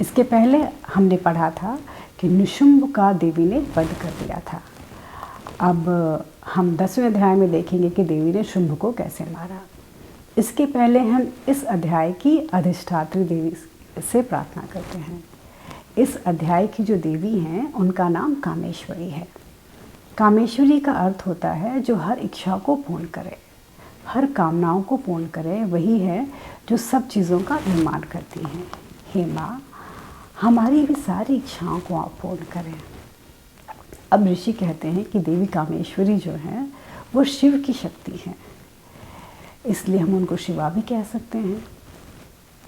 इसके पहले हमने पढ़ा था कि निशुंभ का देवी ने वध कर दिया था। अब हम 10वें अध्याय में देखेंगे कि देवी ने शुंभ को कैसे मारा। इसके पहले हम इस अध्याय की अधिष्ठात्री देवी से प्रार्थना करते हैं। इस अध्याय की जो देवी हैं उनका नाम कामेश्वरी है। कामेश्वरी का अर्थ होता है जो हर इच्छा को पूर्ण करे, हर कामनाओं को पूर्ण करे, वही है जो सब चीज़ों का निर्माण करती हैं। हे माँ, हमारी भी सारी इच्छाओं को आप पूर्ण करें। अब ऋषि कहते हैं कि देवी कामेश्वरी जो है वो शिव की शक्ति है, इसलिए हम उनको शिवा भी कह सकते हैं।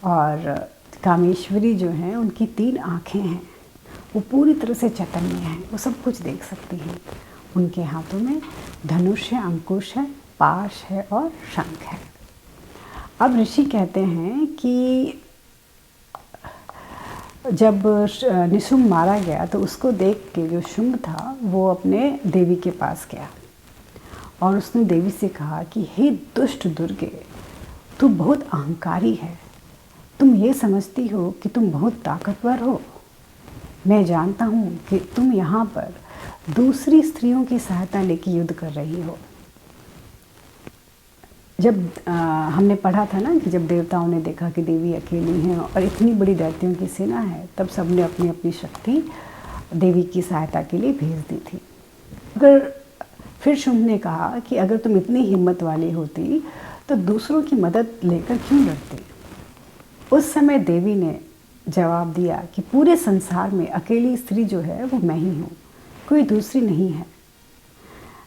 और कामेश्वरी जो है उनकी 3 आँखें हैं, वो पूरी तरह से चैतन्य हैं, वो सब कुछ देख सकती हैं। उनके हाथों में धनुष है, अंकुश है, पाश है और शंख है। अब ऋषि कहते हैं कि जब निशुंभ मारा गया तो उसको देख के जो शुंभ था वो अपने देवी के पास गया और उसने देवी से कहा कि हे दुष्ट दुर्गे, तू बहुत अहंकारी है। तुम ये समझती हो कि तुम बहुत ताकतवर हो। मैं जानता हूँ कि तुम यहाँ पर दूसरी स्त्रियों की सहायता लेके युद्ध कर रही हो। जब हमने पढ़ा था ना कि जब देवताओं ने देखा कि देवी अकेली हैं और इतनी बड़ी दैत्यों की सेना है, तब सबने अपनी अपनी शक्ति देवी की सहायता के लिए भेज दी थी। फिर शुंभ ने कहा कि अगर तुम इतनी हिम्मत वाली होती तो दूसरों की मदद लेकर क्यों लड़ती। उस समय देवी ने जवाब दिया कि पूरे संसार में अकेली स्त्री जो है वो मैं ही हूँ, कोई दूसरी नहीं है।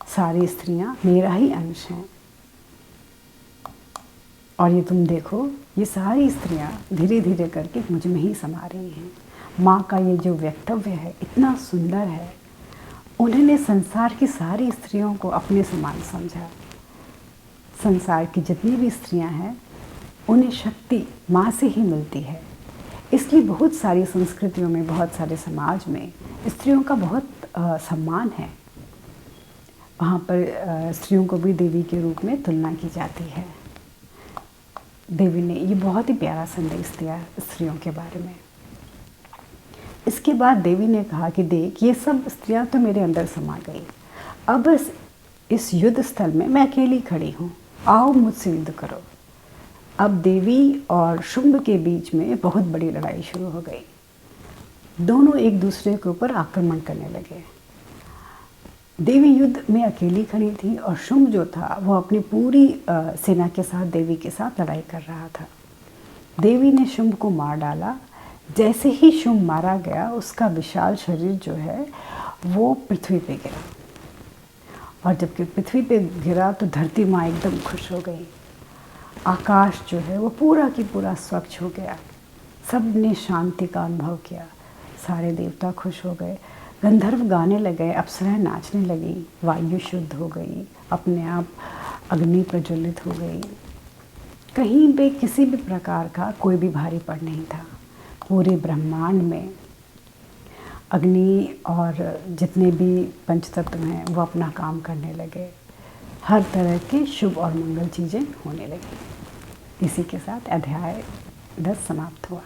सारी स्त्रियाँ मेरा ही अंश हैं। और ये तुम देखो, ये सारी स्त्रियाँ धीरे धीरे करके मुझ में ही समा रही हैं। माँ का ये जो वक्तव्य है इतना सुंदर है। उन्होंने संसार की सारी स्त्रियों को अपने समान समझा। संसार की जितनी भी स्त्रियाँ हैं उन्हें शक्ति माँ से ही मिलती है। इसलिए बहुत सारी संस्कृतियों में, बहुत सारे समाज में स्त्रियों का बहुत सम्मान है। वहाँ पर स्त्रियों को भी देवी के रूप में तुलना की जाती है। देवी ने ये बहुत ही प्यारा संदेश दिया स्त्रियों के बारे में। इसके बाद देवी ने कहा कि देख, ये सब स्त्रियां तो मेरे अंदर समा गई। अब इस युद्ध स्थल में मैं अकेली खड़ी हूँ, आओ मुझसे युद्ध करो। अब देवी और शुंभ के बीच में बहुत बड़ी लड़ाई शुरू हो गई। दोनों एक दूसरे के ऊपर आक्रमण करने लगे। देवी युद्ध में अकेली खड़ी थी और शुंभ जो था वो अपनी पूरी सेना के साथ देवी के साथ लड़ाई कर रहा था। देवी ने शुंभ को मार डाला। जैसे ही शुंभ मारा गया, उसका विशाल शरीर जो है वो पृथ्वी पे गिरा। और जब पृथ्वी पे गिरा तो धरती माँ एकदम खुश हो गई। आकाश जो है वो पूरा की पूरा स्वच्छ हो गया। सब ने शांति का अनुभव किया। सारे देवता खुश हो गए। गंधर्व गाने लगे, अप्सराएं नाचने लगी, वायु शुद्ध हो गई, अपने आप अग्नि प्रज्वलित हो गई। कहीं पे किसी भी प्रकार का कोई भी भारीपन नहीं था। पूरे ब्रह्मांड में अग्नि और जितने भी पंचतत्व हैं वो अपना काम करने लगे। हर तरह के शुभ और मंगल चीज़ें होने लगी। इसी के साथ अध्याय 10 समाप्त हुआ।